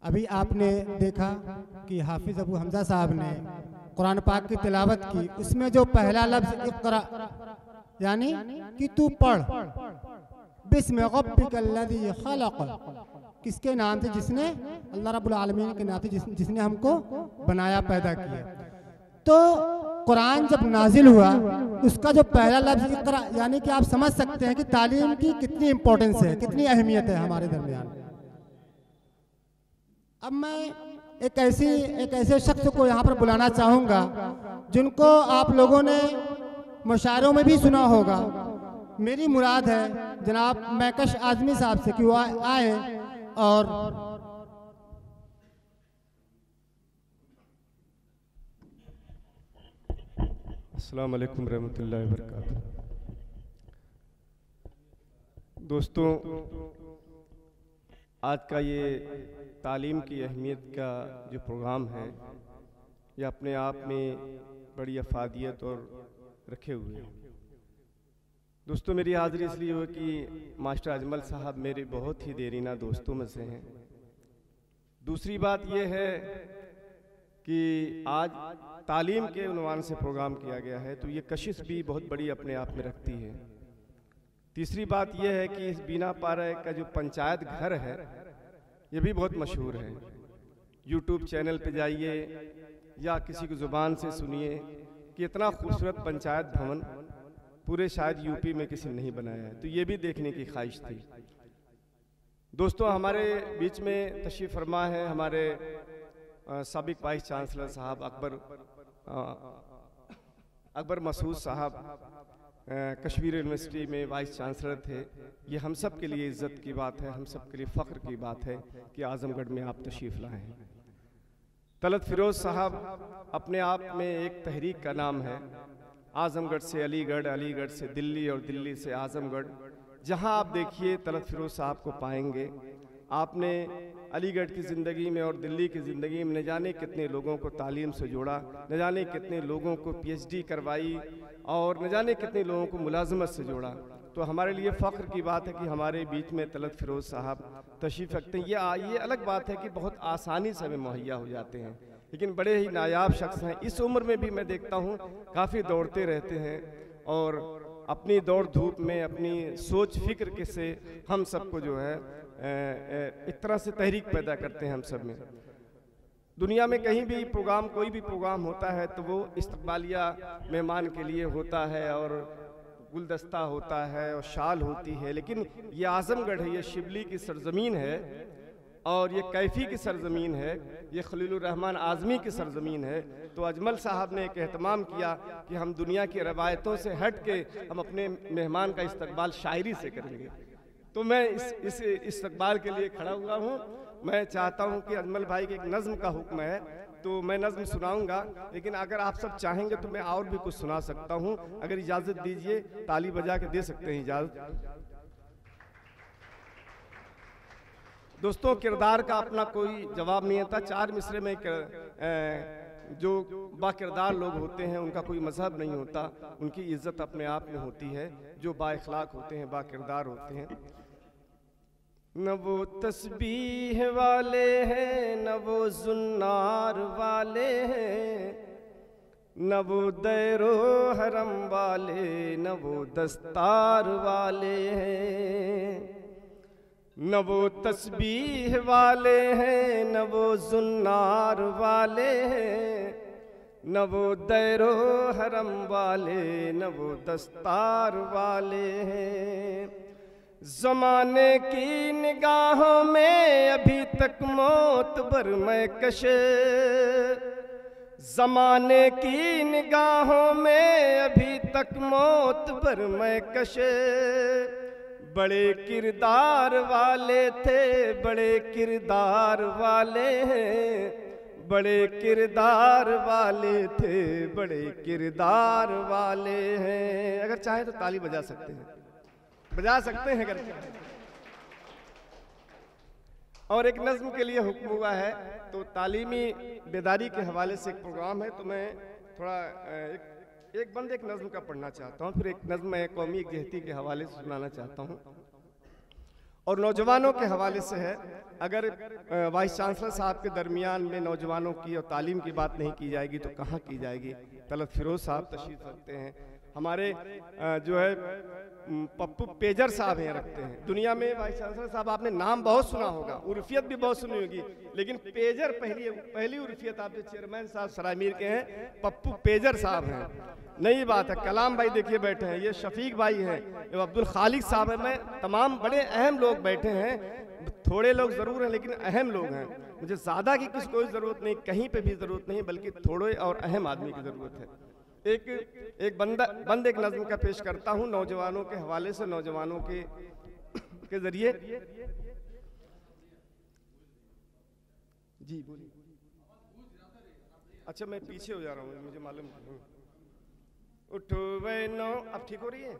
अभी आपने देखा कि हाफिज अबू हमजा साहब ने कुरान पाक की तिलावत की, उसमें जो पहला लफ्ज इक़रा यानी कि तू पढ़, बिस्मि रब्बिकल्लज़ी खलक़, किसके नाम से? जिसने, अल्लाह रब्बुल आलमीन के नाम से, जिसने हमको बनाया पैदा किया। तो कुरान जब नाजिल हुआ उसका जो पहला लफ्ज इक़रा, यानी कि आप समझ सकते हैं कि तालीम की कितनी इंपॉर्टेंस है, कितनी अहमियत है हमारे दरमियान। अब मैं एक ऐसे शख्स को यहाँ पर बुलाना चाहूँगा जिनको आप लोगों ने मुशायरों में भी सुना होगा। मेरी मुराद है जनाब मैकश आज़मी साहब से कि वो आए और अस्सलाम वालेकुम रहमतुल्लाहि व बरकातुहू। दोस्तों, आज का ये तालीम की अहमियत का जो प्रोग्राम है, ये अपने आप में बड़ी अफादियत और रखे हुए हैं। दोस्तों, मेरी हाज़िरी इसलिए हुई कि मास्टर अजमल साहब मेरे बहुत ही देरीना दोस्तों में से हैं। दूसरी बात यह है कि आज तालीम के उन्वान से प्रोग्राम किया गया है, तो ये कशिश भी बहुत बड़ी अपने आप में रखती है। तीसरी बात यह है कि इस बीना पारा का जो पंचायत घर है ये भी बहुत मशहूर है। यूट्यूब चैनल पे जाइए या किसी की ज़ुबान से सुनिए कि इतना खूबसूरत पंचायत भवन पूरे शायद यूपी में किसी ने नहीं बनाया है, तो ये भी देखने की ख्वाहिश थी। दोस्तों, हमारे बीच में तशरीफ़ फरमा है हमारे साबिक वाइस चांसलर साहब अकबर मसूद साहब, कश्मीर यूनिवर्सिटी में वाइस चांसलर थे। ये हम सब के लिए इज़्ज़त की बात है, हम सब के लिए फ़ख्र की बात है कि आज़मगढ़ में आप तशरीफ़ लाए हैं। तलत फ़िरोज़ साहब अपने आप में एक तहरीक का नाम है। आज़मगढ़ से अलीगढ़, अलीगढ़ से दिल्ली और दिल्ली से आज़मगढ़, जहाँ आप देखिए तलत फ़िरोज़ साहब को पाएंगे। आपने अलीगढ़ की ज़िंदगी में और दिल्ली की ज़िंदगी में न जाने कितने लोगों को तालीम से जोड़ा, न जाने कितने लोगों को PhD करवाई और न जाने कितने लोगों को मुलाजमत से जोड़ा। तो हमारे लिए फ़ख्र की बात है कि हमारे बीच में तलत फ़िरोज़ साहब तशरीफ़ रखते हैं। ये अलग बात है कि बहुत आसानी से हमें मुहैया हो जाते हैं, लेकिन बड़े ही नायाब शख्स हैं। इस उम्र में भी मैं देखता हूँ काफ़ी दौड़ते रहते हैं और अपनी दौड़ धूप में अपनी सोच फिक्र के से हम सबको जो है एक तरह से तहरीक पैदा करते हैं हम सब में। दुनिया में कहीं भी प्रोग्राम, कोई भी प्रोग्राम होता है तो वो इस्तकबालिया मेहमान के लिए होता है और गुलदस्ता होता है और शाल होती है, लेकिन ये आज़मगढ़ है, ये शिबली की सरजमीन है और ये कैफ़ी की सरजमीन है, ये खलीलुर रहमान आज़मी की सरजमीन है। तो अजमल साहब ने एक एहतमाम किया कि हम दुनिया की रवायतों से हट के हम अपने मेहमान का इस्तकबाल शायरी से करेंगे। तो मैं इस इस्तकबाल के लिए खड़ा हुआ हूँ। मैं चाहता हूँ कि अजमल भाई के एक नज़्म का हुक्म है, तो मैं नज़्म सुनाऊंगा, लेकिन अगर आप सब चाहेंगे तो मैं और भी कुछ सुना सकता हूँ। अगर इजाज़त दीजिए, ताली बजा के दे सकते हैं इजाज़त। दोस्तों, किरदार का अपना कोई जवाब नहीं आता। 4 मिसरे में जो बाकिरदार लोग होते हैं उनका कोई मजहब नहीं होता, उनकी इज्जत अपने आप में होती है। जो बाइखलाक होते हैं, बाकिरदार होते हैं। न वो तस्बीह वाले हैं, न वो जुन्नार वाले हैं, न वो दैरो हरम वाले, न वो दस्तार वाले हैं। न वो तस्बीह वाले हैं, न वो जुन्नार वाले हैं, न वो दैरो हरम वाले, न वो दस्तार वाले हैं। ज़माने की निगाहों में अभी तक मोतबर मैं कशे, ज़माने की निगाहों में अभी तक मोतबर मैं कशे। बड़े किरदार वाले थे, बड़े किरदार वाले हैं, बड़े किरदार वाले थे, बड़े किरदार वाले हैं। अगर चाहे तो ताली बजा सकते हैं, बजा सकते हैं अगर। और एक नज़्म के लिए हुक्म हुआ है, तो तालीमी बेदारी के हवाले से एक प्रोग्राम है, तो मैं थोड़ा एक बंद एक नज़्म का पढ़ना चाहता हूँ, फिर एक नज़्म मैं कौमी यकजहती के हवाले से सुनाना चाहता हूँ। और नौजवानों के हवाले से है, अगर वाइस चांसलर साहब के दरमियान में नौजवानों की और तालीम की बात नहीं की जाएगी तो कहाँ की जाएगी। तलत फिरोज साहब तशरीफ रखते हैं, हमारे जो है पप्पू पेजर साहब हैं रखते हैं। दुनिया में वाइस चांसलर साहब आपने नाम बहुत सुना होगा, उर्फियत भी बहुत सुनी होगी, लेकिन पेजर पहली उर्फियत आपके चेयरमैन साहब सरायमीर के हैं, पप्पू पेजर साहब हैं। नई बात है, कलाम भाई देखिए बैठे हैं, ये शफीक भाई हैं, ये अब्दुल खालिक साहब हैं, मैं तमाम बड़े अहम लोग बैठे हैं। थोड़े लोग ज़रूर हैं लेकिन अहम लोग हैं। मुझे ज़्यादा की किसी कोई ज़रूरत नहीं, कहीं पे भी ज़रूरत नहीं, बल्कि थोड़े और अहम आदमी की ज़रूरत है। एक बंद एक नज़्म का पेश करता हूँ नौजवानों के हवाले से, नौजवानों के जरिए। जी बोलिए। अच्छा मैं पीछे हो जा रहा हूँ, मुझे मालूम। उठो वे नौ, अब ठीक हो रही है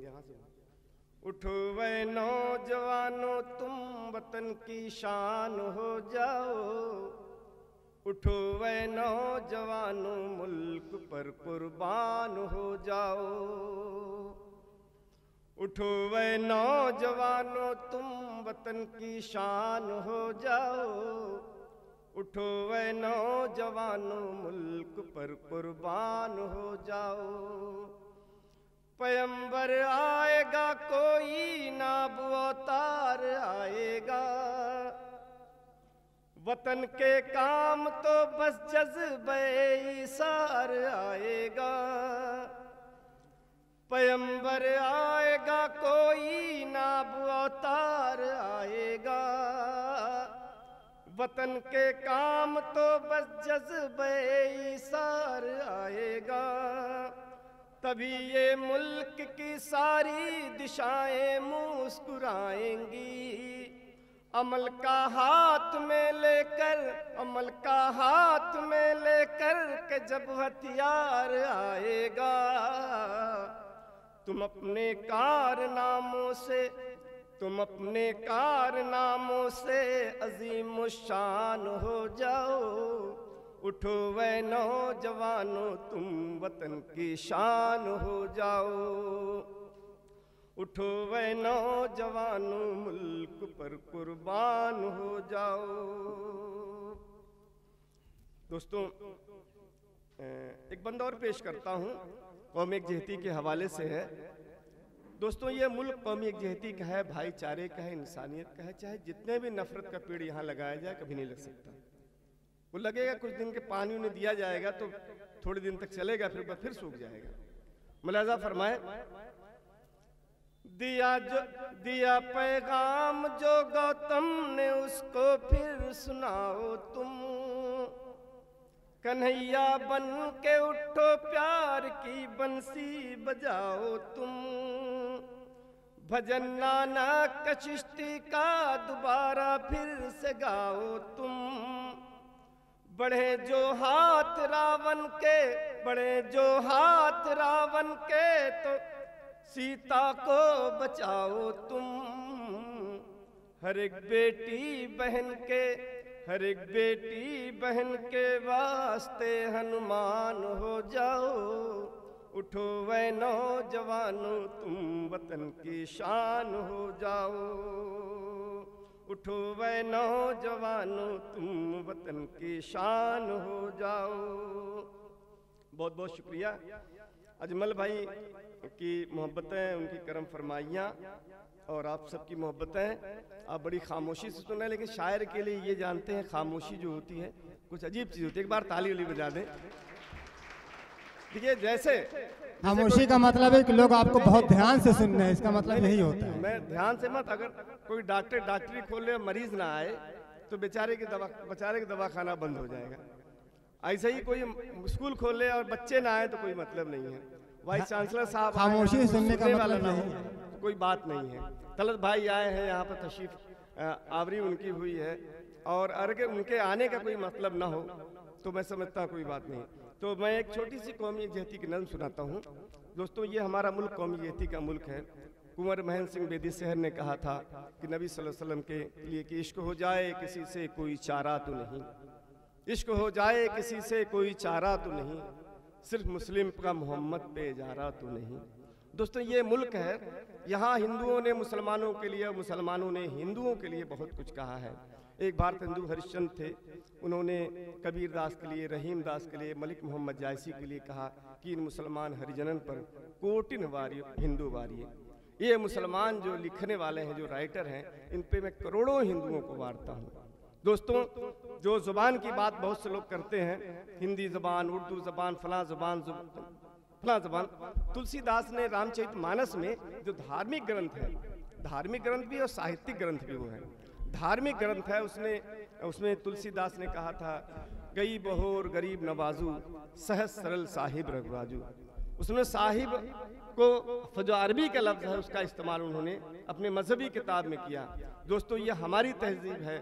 यहाँ से। उठो वे नौजवानों तुम वतन की शान हो जाओ, उठो वे नौजवानों मुल्क पर कुर्बान हो जाओ। उठो वे नौजवानों तुम वतन की शान हो जाओ, उठो वे नौजवानों मुल्क पर कुर्बान हो जाओ। पैगंबर आएगा कोई ना अवतार आएगा, वतन के काम तो बस जज्बे ईसार आएगा। पैगंबर आएगा कोई ना अवतार आएगा, वतन के काम तो बस जज्बे ईसार आएगा। तभी ये मुल्क की सारी दिशाएं मुस्कुराएंगी, अमल का हाथ में लेकर, अमल का हाथ में लेकर के जब हथियार आएगा। तुम अपने कारनामों से, तुम अपने कारनामों से अजीम शान हो जाओ। उठो वे नौजवानों तुम वतन की शान हो जाओ, उठो वे नौजवानों मुल्क पर कुर्बान हो जाओ। दोस्तों एक बंदा और पेश करता हूँ, कौम एकजहती के हवाले से है। दोस्तों ये मुल्क कौमी एकजहती का है, भाईचारे का है, इंसानियत का है। चाहे जितने भी नफरत का पेड़ यहाँ लगाया जाए कभी नहीं लग सकता। वो लगेगा कुछ दिन के पानी उन्हें दिया जाएगा तो थोड़े दिन तक चलेगा, फिर सूख जाएगा। मुलाजा फरमाए, दिया पैगाम जो गौतम ने उसको फिर सुनाओ तुम। कन्हैया बन के उठो प्यार की बंसी बजाओ तुम। भजन नानक चिश्ती का दोबारा फिर से गाओ तुम। बढ़े जो हाथ रावण के, बढ़े जो हाथ रावण के तो सीता को बचाओ तुम। हर एक बेटी बहन के, हर एक बेटी बहन के वास्ते हनुमान हो जाओ। उठो वे नौजवानों तुम वतन की शान हो जाओ। उठो वे नौजवानों तुम वतन की शान हो जाओ। बहुत बहुत शुक्रिया। अजमल भाई की मोहब्बतें, उनकी करम फरमाइयाँ और आप सबकी मोहब्बतें आप बड़ी खामोशी से सुन रहे हैं, लेकिन शायर के लिए ये जानते हैं खामोशी जो होती है कुछ अजीब चीज़ होती है। एक बार ताली वाली बजा दें। देखिए जैसे खामोशी का मतलब है कि लोग आपको बहुत ध्यान से सुन रहे हैं, इसका मतलब यही होता है। मैं ध्यान से मत, अगर कोई डॉक्टरी खोल ले मरीज ना आए तो बेचारे का दवाखाना बंद हो जाएगा। ऐसे ही कोई स्कूल खोल ले और बच्चे ना आए तो कोई मतलब नहीं है। वाइस चांसलर साहब खामोशी सुनने का मतलब ना नहीं हो, कोई बात नहीं है। तलत भाई आए हैं यहाँ पर, तशरीफ आवरी उनकी हुई है, और अगर उनके आने का कोई मतलब ना हो तो मैं समझता कोई बात नहीं। तो मैं एक छोटी सी कौमी एकजहती की नज़्म सुनाता हूँ। दोस्तों ये हमारा मुल्क कौमी एकजहती का मुल्क है। कुंवर महेंद्र सिंह बेदी शहर ने कहा था कि नबी सल्लल्लाहु अलैहि वसल्लम के लिए कि इश्क हो जाए किसी से कोई चारा तो नहीं, इश्क हो जाए किसी से कोई चारा तो नहीं, सिर्फ मुस्लिम का मोहम्मद पे इजारा तो नहीं। दोस्तों ये मुल्क है, यहाँ हिंदुओं ने मुसलमानों के लिए, मुसलमानों ने हिंदुओं के लिए बहुत कुछ कहा है। एक भारत हिंदू हरिश्चंद्र थे, उन्होंने कबीर दास के लिए, रहीम दास के लिए, मलिक मोहम्मद जायसी के लिए कहा कि इन मुसलमान हरिजनन पर कोटिन वारी हिंदू वारी। ये मुसलमान जो लिखने वाले हैं, जो राइटर हैं, इन पे मैं करोड़ों हिंदुओं को वारता हूँ। दोस्तों, जो जुबान की बात बहुत से लोग करते हैं, हिंदी जुबान, उर्दू जुबान, फला जुबान, फला जुबान, तुलसीदास ने रामचरितमानस में जो धार्मिक ग्रंथ है, धार्मिक ग्रंथ भी और साहित्यिक ग्रंथ भी वो है। धार्मिक ग्रंथ है, उसमें तुलसीदास ने कहा था, गई बहोर गरीब नवाजू, सहज सरल साहिब रघुराजू। उसने साहिब को जो अरबी का लफ्ज़ है उसका इस्तेमाल उन्होंने अपने मजहबी किताब में किया। दोस्तों, ये हमारी तहजीब है,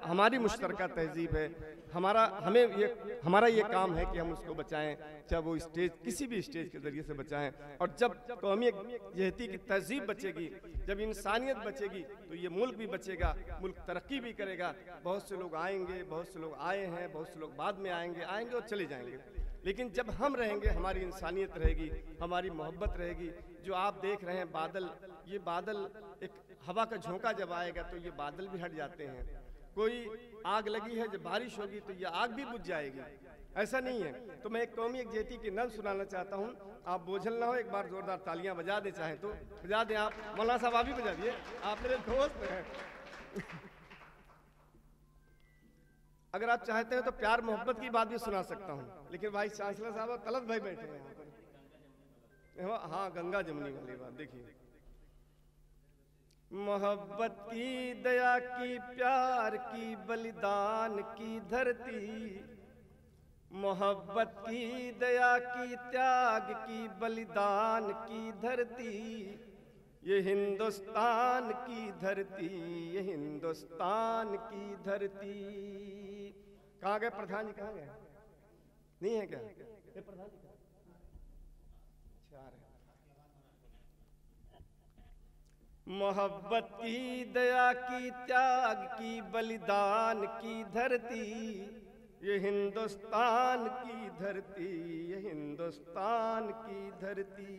हमारी मुश्तरका तहजीब है, हमारा ये काम है कि हम उसको बचाएं, चाहे वो स्टेज, किसी भी स्टेज के ज़रिए से बचाएं। और जब कौमी यहती की तहजीब बचेगी, जब इंसानियत बचेगी, तो ये मुल्क भी बचेगा, मुल्क तरक्की भी करेगा। बहुत से लोग आएंगे, बहुत से लोग आए हैं, बहुत से लोग बाद में आएंगे और चले जाएंगे, लेकिन जब हम रहेंगे, हमारी इंसानियत रहेगी, हमारी मोहब्बत रहेगी। जो आप देख रहे हैं बादल, ये बादल, एक हवा का झोंका जब आएगा तो ये बादल भी हट जाते हैं। कोई आग लगी है, जब बारिश होगी तो ये आग भी बुझ जाएगी, ऐसा नहीं है। तो मैं एक कौमी यकजहती की नज़्म सुनाना चाहता हूँ, आप बोझल ना हो, एक बार जोरदार तालियां बजा दे, चाहे तो बजा दें। आप मौलाना साहब आप भी बजा दिए, आप मेरे दोस्त हैं। अगर आप चाहते हैं तो प्यार मोहब्बत की बात भी सुना सकता हूँ, लेकिन वाइस चांसलर साहब और तलत भाई बैठे हैं यहाँ पर। हाँ, गंगा जमुनी वाली बात देखिए। मोहब्बत की, दया की, प्यार की, बलिदान की धरती, मोहब्बत की, दया की, त्याग की, बलिदान की धरती, ये हिंदुस्तान की धरती, ये हिंदुस्तान की धरती। कहाँ गए प्रधान जी, कहाँ गए? नहीं है क्या ये प्रधान जी? मोहब्बत की, दया की, त्याग की, बलिदान की धरती, ये हिंदुस्तान की धरती, ये हिंदुस्तान की धरती।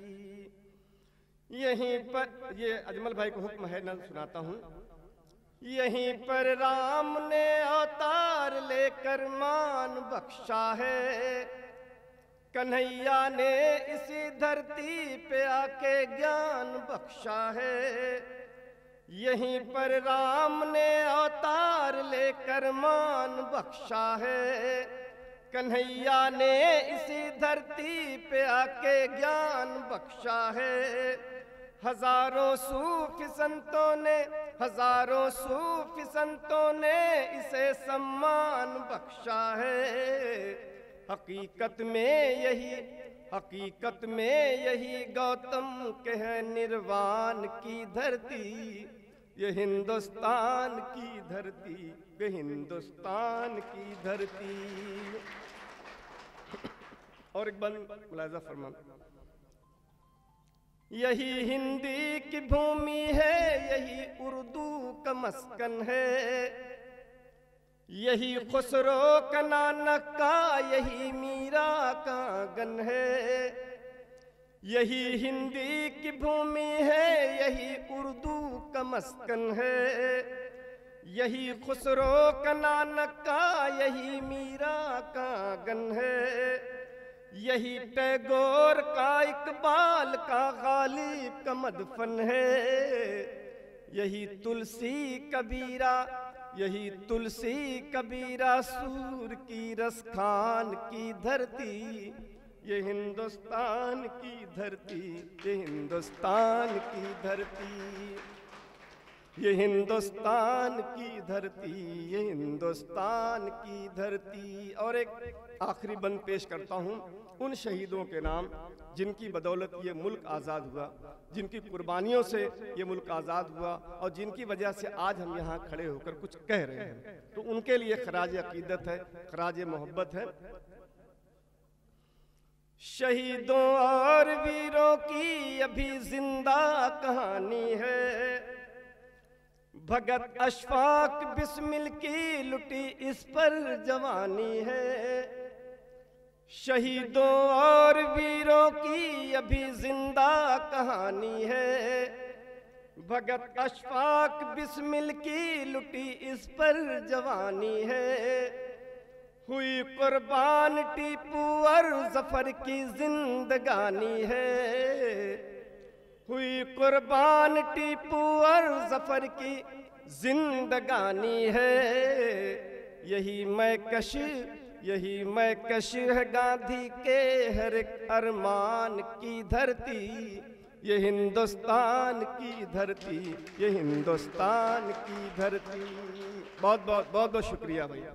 यहीं पर, ये अजमल भाई को हुक्म है, न सुनाता हूँ। यहीं पर राम ने अवतार लेकर मान बख्शा है, कन्हैया ने इसी धरती पे आके ज्ञान बख्शा है। यहीं पर राम ने अवतार लेकर मान बख्शा है, कन्हैया ने इसी धरती पे आके ज्ञान बख्शा है। हजारों सूफी संतों ने इसे सम्मान बख्शा है। हकीकत में यही गौतम के है निर्वाण की धरती, ये हिंदुस्तान की धरती, ये हिंदुस्तान की धरती। और एक बंद मुलाजा फरमा, यही हिंदी की भूमि है, यही उर्दू का मस्कन है, यही खुसरो का नानक का, यही मीरा का गन है। यही हिंदी की भूमि है, यही उर्दू का मस्कन है, यही खुसरो का नानक का, यही मीरा का गन है। यही टैगोर का, इकबाल का, गालिब का मदफन है। यही तुलसी कबीरा सूर की रसखान की धरती, ये हिंदुस्तान की धरती, ये हिंदुस्तान की धरती, ये हिंदुस्तान की धरती, ये हिंदुस्तान की धरती। और एक आखिरी बंद पेश करता हूँ उन शहीदों के नाम जिनकी बदौलत ये मुल्क आज़ाद हुआ, जिनकी कुर्बानियों से ये मुल्क आज़ाद हुआ और जिनकी वजह से आज हम यहाँ खड़े होकर कुछ कह रहे हैं। तो उनके लिए खराज अकीदत है, खराज मोहब्बत है। शहीदों और वीरों की अभी जिंदा कहानी है, भगत अशफाक बिस्मिल की लुटी इस पर जवानी है। शहीदों और वीरों की अभी जिंदा कहानी है, भगत अशफाक बिस्मिल की लुटी इस पर जवानी है। हुई कुर्बान टीपू और जफर की जिंदगानी है, हुई कुर्बान टीपू और जफर की जिंदगानी है। यही मैं कश है गांधी के हर एक अरमान की धरती, ये हिंदुस्तान की धरती, ये हिंदुस्तान की धरती। बहुत बहुत बहुत बहुत शुक्रिया भैया।